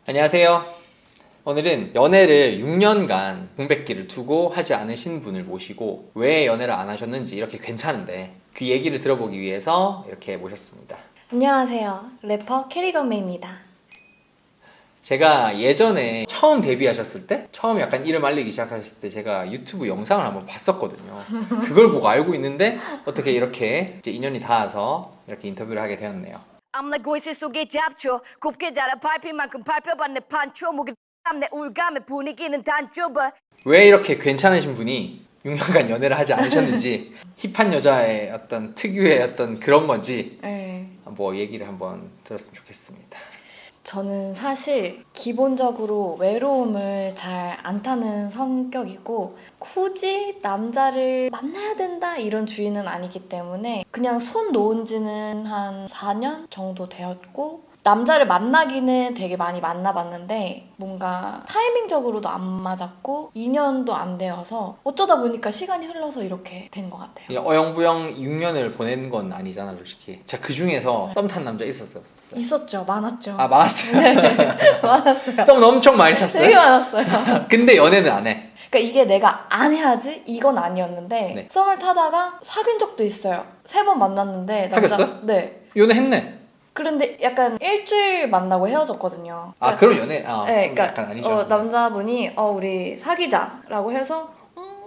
안녕하세요. 오늘은 연애를 6년간 공백기를 두고 하지 않으신 분을 모시고 왜 연애를 안 하셨는지 이렇게 괜찮은데 그 얘기를 들어보기 위해서 이렇게 모셨습니다. 안녕하세요. 래퍼 캐리건메입니다. 제가 예전에 처음 데뷔하셨을 때, 처음 약간 이름 알리기 시작하셨을 때 제가 유튜브 영상을 한번 봤었거든요. 그걸 보고 알고 있는데 어떻게 이렇게 이제 인연이 닿아서 이렇게 인터뷰를 하게 되었네요. I'm 고이스 속에 잡초 곱게 자라 밟힐 만큼 밟혀봤네 판초 목에 내 울감의 분위기는 단좁아. 왜 이렇게 괜찮으신 분이 6년간 연애를 하지 않으셨는지 힙한 여자의 어떤 특유의 어떤 그런 건지 네. 뭐 얘기를 한번 들었으면 좋겠습니다. 저는 사실 기본적으로 외로움을 잘 안 타는 성격이고 굳이 남자를 만나야 된다 이런 주의는 아니기 때문에 그냥 손 놓은 지는 한 4년 정도 되었고 남자를 만나기는 되게 많이 만나봤는데 뭔가 타이밍적으로도 안 맞았고 2년도 안 되어서 어쩌다 보니까 시간이 흘러서 이렇게 된 것 같아요. 그냥 어영부영 6년을 보낸 건 아니잖아 솔직히. 제가 그 중에서 썸 탄 남자 있었어요 없었어요? 있었죠. 많았죠. 아 많았어요? 네. 많았어요. 썸 엄청 많이 탔어요? 되게 많았어요. 근데 연애는 안 해. 그러니까 이게 내가 안 해야지 이건 아니었는데 네. 썸을 타다가 사귄 적도 있어요. 3번 만났는데 사귀었어요? 네. 연애했네. 그런데 약간 일주일 만나고 헤어졌거든요. 아 그럼 연애? 아 네, 그러니까 약간 아니죠. 남자분이 우리 사귀자라고 해서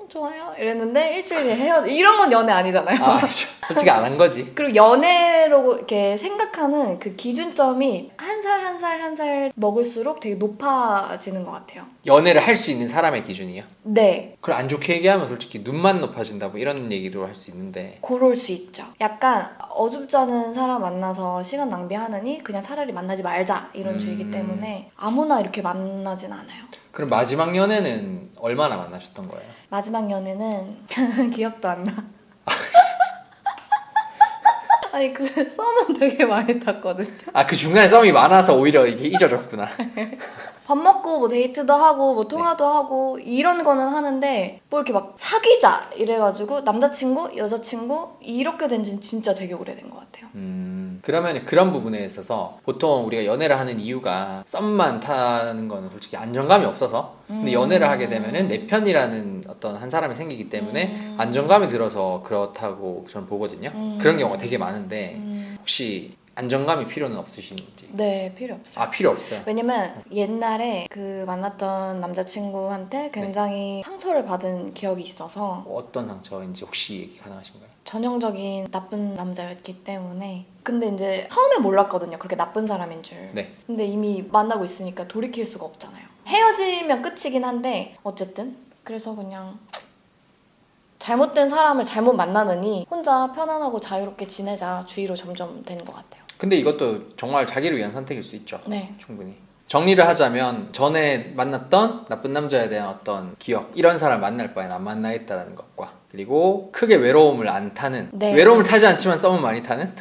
좋아요 이랬는데 일주일에 헤어져. 이런 건 연애 아니잖아요. 아 그렇죠. 솔직히 안 한 거지. 그리고 연애로 이렇게 생각하는 그 기준점이 한 살 한 살 한 살 먹을수록 되게 높아지는 것 같아요. 연애를 할 수 있는 사람의 기준이요? 네. 그걸 안 좋게 얘기하면 솔직히 눈만 높아진다 뭐 이런 얘기도 할 수 있는데 그럴 수 있죠. 약간 어줍지 않은 사람 만나서 시간 낭비하느니 그냥 차라리 만나지 말자 이런 주의이기 때문에 아무나 이렇게 만나진 않아요. 그럼 마지막 연애는 얼마나 만나셨던 거예요? 마지막 연애는 기억도 안 나. 아니 그 썸은 되게 많이 탔거든요. 아 그 중간에 썸이 많아서 오히려 이게 잊어졌구나. 밥 먹고 뭐 데이트도 하고 뭐 통화도 하고 이런 거는 하는데 뭐 이렇게 막 사귀자 이래가지고 남자친구, 여자친구 이렇게 된 지는 진짜 되게 오래된 것 같아요. 그러면 그런 부분에 있어서 보통 우리가 연애를 하는 이유가 썸만 타는 거는 솔직히 안정감이 없어서 근데 연애를 하게 되면은 내 편이라는 어떤 한 사람이 생기기 때문에 안정감이 들어서 그렇다고 저는 보거든요. 그런 경우가 되게 많은데 혹시 안정감이 필요는 없으신지? 네, 필요 없어요. 아 필요 없어요. 왜냐면 옛날에 그 만났던 남자친구한테 굉장히 상처를 받은 기억이 있어서 어떤 상처인지 혹시 얘기 가능하신가요? 전형적인 나쁜 남자였기 때문에 근데 이제 처음에 몰랐거든요. 그렇게 나쁜 사람인 줄. 네. 근데 이미 만나고 있으니까 돌이킬 수가 없잖아요. 헤어지면 끝이긴 한데 어쨌든 그래서 그냥 잘못된 사람을 잘못 만나느니 혼자 편안하고 자유롭게 지내자 주의로 점점 되는 것 같아요. 근데 이것도 정말 자기를 위한 선택일 수 있죠. 네. 충분히. 정리를 하자면 전에 만났던 나쁜 남자에 대한 어떤 기억 이런 사람 만날 바엔 안 만나겠다라는 것과 그리고 크게 외로움을 안 타는 네. 외로움을 타지 않지만 썸은 많이 타는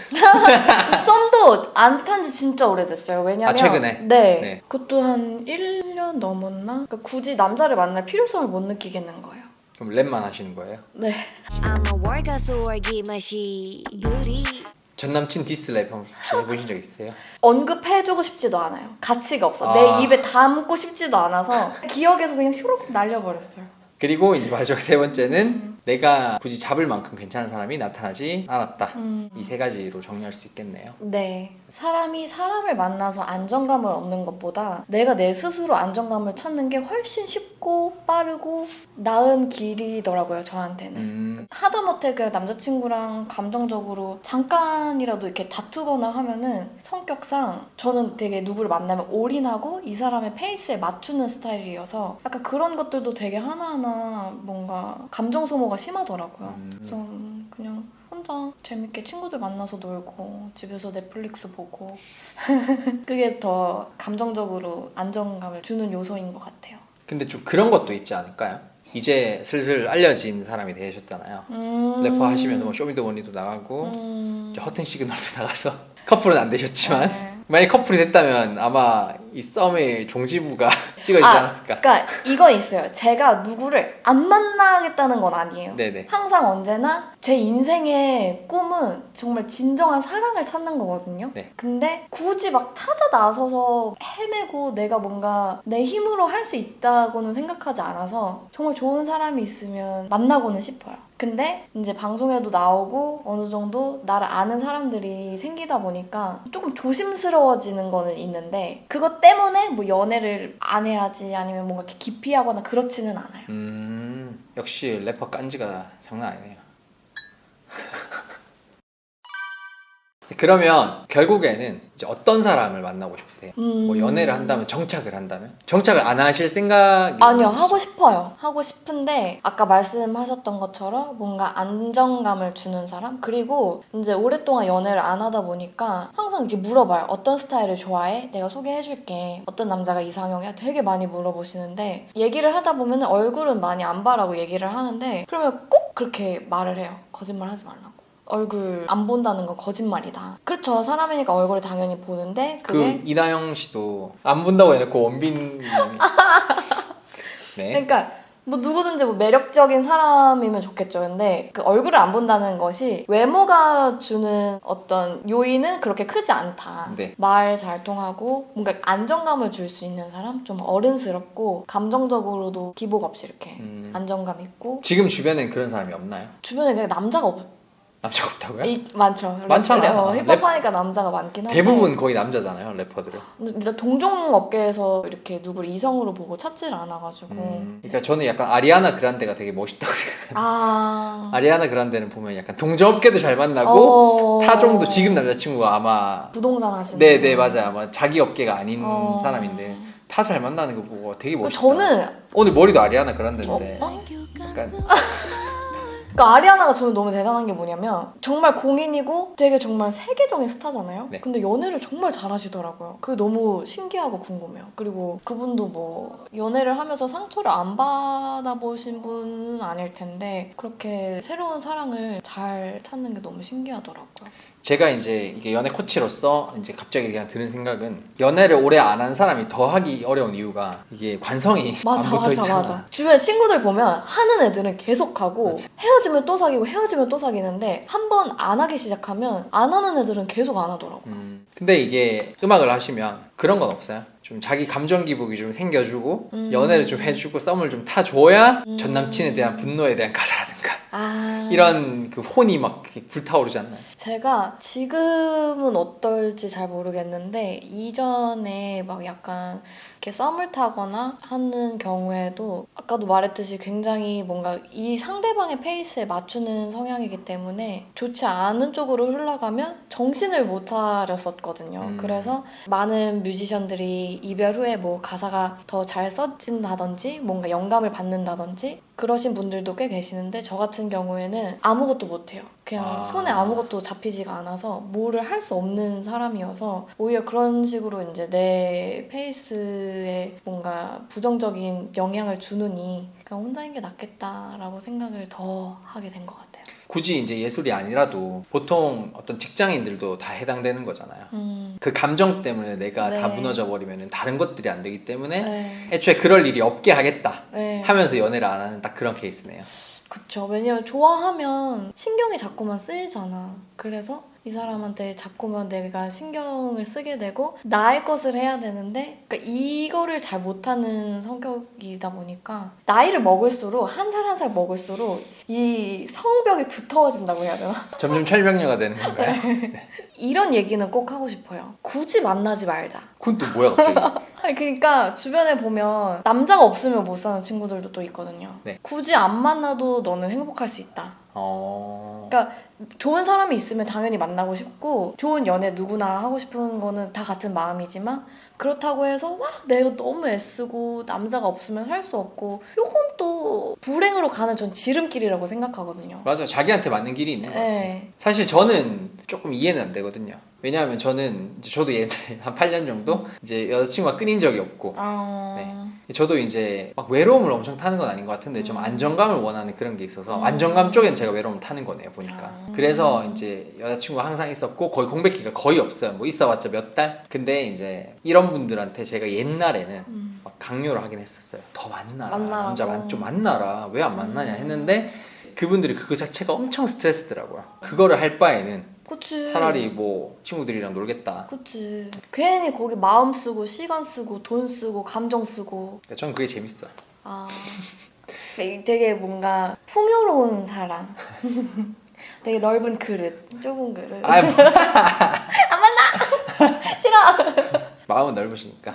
썸도 안 탄 지 진짜 오래됐어요. 왜냐면 아, 최근에? 네. 네. 그것도 한 1년 넘었나? 그러니까 굳이 남자를 만날 필요성을 못 느끼겠는 거예요. 그럼 랩만 하시는 거예요? 네. I'm a workaholic 맛이 beauty. 전 남친 디스랩 혹시 해보신 적 있어요? 언급해주고 싶지도 않아요. 가치가 없어. 아. 내 입에 담고 싶지도 않아서 기억에서 그냥 휴록 날려버렸어요. 그리고 이제 마지막 세 번째는 내가 굳이 잡을 만큼 괜찮은 사람이 나타나지 않았다. 이 세 가지로 정리할 수 있겠네요. 네. 사람이 사람을 만나서 안정감을 얻는 것보다 내가 내 스스로 안정감을 찾는 게 훨씬 쉽고 빠르고 나은 길이더라고요, 저한테는. 하다못해 그 남자친구랑 감정적으로 잠깐이라도 이렇게 다투거나 하면은 성격상 저는 되게 누구를 만나면 올인하고 이 사람의 페이스에 맞추는 스타일이어서 약간 그런 것들도 되게 하나하나 뭔가 감정 소모가 심하더라고요. 그래서 그냥 혼자 재밌게 친구들 만나서 놀고 집에서 넷플릭스 보고 그게 더 감정적으로 안정감을 주는 요소인 것 같아요. 근데 좀 그런 것도 있지 않을까요? 이제 슬슬 알려진 사람이 되셨잖아요. 래퍼 하시면서 뭐 쇼미더머니도 나가고 이제 허튼 시그널도 나가서 커플은 안 되셨지만 네. 만약 커플이 됐다면 아마 이 썸의 종지부가 찍어지지 아, 않았을까? 그러니까 이건 있어요. 제가 누구를 안 만나겠다는 건 아니에요. 네네. 항상 언제나 제 인생의 꿈은 정말 진정한 사랑을 찾는 거거든요. 네. 근데 굳이 막 찾아 나서서 헤매고 내가 뭔가 내 힘으로 할 수 있다고는 생각하지 않아서 정말 좋은 사람이 있으면 만나고는 싶어요. 근데 이제 방송에도 나오고 어느 정도 나를 아는 사람들이 생기다 보니까 조금 조심스러워지는 거는 있는데 그것 때문에 뭐 연애를 안 해야지 아니면 뭔가 이렇게 깊이 하거나 그렇지는 않아요. 역시 래퍼 깐지가 장난 아니네요. 그러면 결국에는 이제 어떤 사람을 만나고 싶으세요? 뭐 연애를 한다면, 정착을 한다면? 정착을 안 하실 생각이 아니요, 없으시죠? 하고 싶어요. 하고 싶은데 아까 말씀하셨던 것처럼 뭔가 안정감을 주는 사람? 그리고 이제 오랫동안 연애를 안 하다 보니까 항상 이렇게 물어봐요. 어떤 스타일을 좋아해? 내가 소개해줄게. 어떤 남자가 이상형이야? 되게 많이 물어보시는데 얘기를 하다 보면 얼굴은 많이 안 봐라고 얘기를 하는데 그러면 꼭 그렇게 말을 해요. 거짓말 하지 말라고. 얼굴 안 본다는 건 거짓말이다. 그렇죠. 사람이니까 얼굴을 당연히 보는데 그게 그 이나영 씨도 안 본다고 해놓고 원빈 네. 그러니까 뭐 누구든지 뭐 매력적인 사람이면 좋겠죠. 근데 그 얼굴을 안 본다는 것이 외모가 주는 어떤 요인은 그렇게 크지 않다. 네. 말 잘 통하고 뭔가 안정감을 줄 수 있는 사람? 좀 어른스럽고 감정적으로도 기복 없이 이렇게 안정감 있고 지금 주변엔 그런 사람이 없나요? 주변에 그냥 남자가 남자가 없다고요? 많죠. 많잖아. 힙합하니까 남자가 많긴 한데 대부분 거의 남자잖아요, 래퍼들은. 일단 동종 업계에서 이렇게 누구를 이성으로 보고 찾질 않아가지고 그러니까 저는 약간 아리아나 그란데가 되게 멋있다고 생각해요. 아리아나 그란데는 보면 약간 동종업계도 잘 만나고 타종도 지금 남자친구가 아마 부동산 하시는 네네 맞아요. 아마 자기 업계가 아닌 사람인데 다 잘 만나는 거 보고 되게 멋있다. 저는 오늘 머리도 아리아나 그란데인데 약간 그러니까 아리아나가 저는 너무 대단한 게 뭐냐면 정말 공인이고 되게 정말 세계적인 스타잖아요. 네. 근데 연애를 정말 잘하시더라고요. 그게 너무 신기하고 궁금해요. 그리고 그분도 뭐 연애를 하면서 상처를 안 받아보신 분은 아닐 텐데 그렇게 새로운 사랑을 잘 찾는 게 너무 신기하더라고요. 제가 이제 이게 연애 코치로서 이제 갑자기 그냥 드는 생각은 연애를 오래 안 한 사람이 더 하기 어려운 이유가 이게 관성이 안 붙어 있잖아. 맞아. 주변에 친구들 보면 하는 애들은 계속하고 맞아. 헤어지면 또 사귀고 헤어지면 또 사귀는데 한 번 안 하기 시작하면 안 하는 애들은 계속 안 하더라고. 근데 이게 음악을 하시면 그런 건 없어요? 좀 자기 감정 기복이 좀 생겨주고 연애를 좀 해주고 썸을 좀 타줘야 전 남친에 대한 분노에 대한 가사라든가 이런 그 혼이 막 불타오르지 않나요? 제가 지금은 어떨지 잘 모르겠는데 이전에 막 약간 이렇게 썸을 타거나 하는 경우에도 아까도 말했듯이 굉장히 뭔가 이 상대방의 페이스에 맞추는 성향이기 때문에 좋지 않은 쪽으로 흘러가면 정신을 못 차렸었거든요. 그래서 많은 뮤지션들이 이별 후에 뭐 가사가 더 잘 써진다든지 뭔가 영감을 받는다든지 그러신 분들도 꽤 계시는데 저 같은 경우에는 아무것도 못해요. 그냥 손에 아무것도 잡히지가 않아서 뭐를 할 수 없는 사람이어서 오히려 그런 식으로 이제 내 페이스에 뭔가 부정적인 영향을 주느니 그냥 혼자인 게 낫겠다라고 생각을 더 하게 된 것 같아요. 굳이 이제 예술이 아니라도 보통 어떤 직장인들도 다 해당되는 거잖아요. 그 감정 때문에 내가 다 무너져 버리면 다른 것들이 안 되기 때문에 애초에 그럴 일이 없게 하겠다 하면서 연애를 안 하는 딱 그런 케이스네요. 그쵸. 왜냐면 좋아하면 신경이 자꾸만 쓰이잖아. 그래서 이 사람한테 자꾸만 내가 신경을 쓰게 되고 나의 것을 해야 되는데 그러니까 이거를 잘 못하는 성격이다 보니까 나이를 먹을수록 한 살 한 살 먹을수록 이 성벽이 두터워진다고 해야 되나? 점점 철벽녀가 되는 건가요? 이런 얘기는 꼭 하고 싶어요. 굳이 만나지 말자. 그건 또 뭐야 갑자기? 아니 그러니까 주변에 보면 남자가 없으면 못 사는 친구들도 또 있거든요. 네. 굳이 안 만나도 너는 행복할 수 있다. 그러니까 좋은 사람이 있으면 당연히 만나고 싶고 좋은 연애 누구나 하고 싶은 거는 다 같은 마음이지만 그렇다고 해서 막 내가 너무 애쓰고 남자가 없으면 살 수 없고 요건 또 불행으로 가는 전 지름길이라고 생각하거든요. 맞아, 자기한테 맞는 길이 있는 것 같아요. 네. 사실 저는 조금 이해는 안 되거든요. 왜냐하면 저도 예전에 한 8년 정도 이제 여자친구가 끊인 적이 없고 저도 이제 막 외로움을 엄청 타는 건 아닌 것 같은데 좀 안정감을 원하는 그런 게 있어서 안정감 쪽엔 제가 외로움을 타는 거네요 보니까. 그래서 이제 여자친구가 항상 있었고 거의 공백기가 거의 없어요. 뭐 있어봤자 몇 달. 근데 이제 이런 분들한테 제가 옛날에는 막 강요를 하긴 했었어요. 더 만나라. 남자 좀 만나라. 왜 안 만나냐 했는데 그분들이 그거 자체가 엄청 스트레스더라고요. 그거를 할 바에는 그치. 차라리 뭐 친구들이랑 놀겠다. 그치. 괜히 거기 마음 쓰고 시간 쓰고 돈 쓰고 감정 쓰고. 그러니까 저는 그게 재밌어요. 아, 되게 뭔가 풍요로운 사랑. 되게 넓은 그릇, 좁은 그릇. 아, 뭐. 싫어. 마음은 넓으시니까.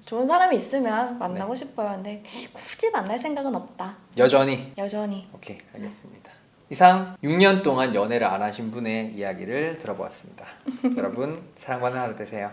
좋은 사람이 있으면 만나고 싶어요. 근데 굳이 만날 생각은 없다. 여전히. 여전히. 오케이, 알겠습니다. 이상 6년 동안 연애를 안 하신 분의 이야기를 들어보았습니다. 여러분 사랑받는 하루 되세요.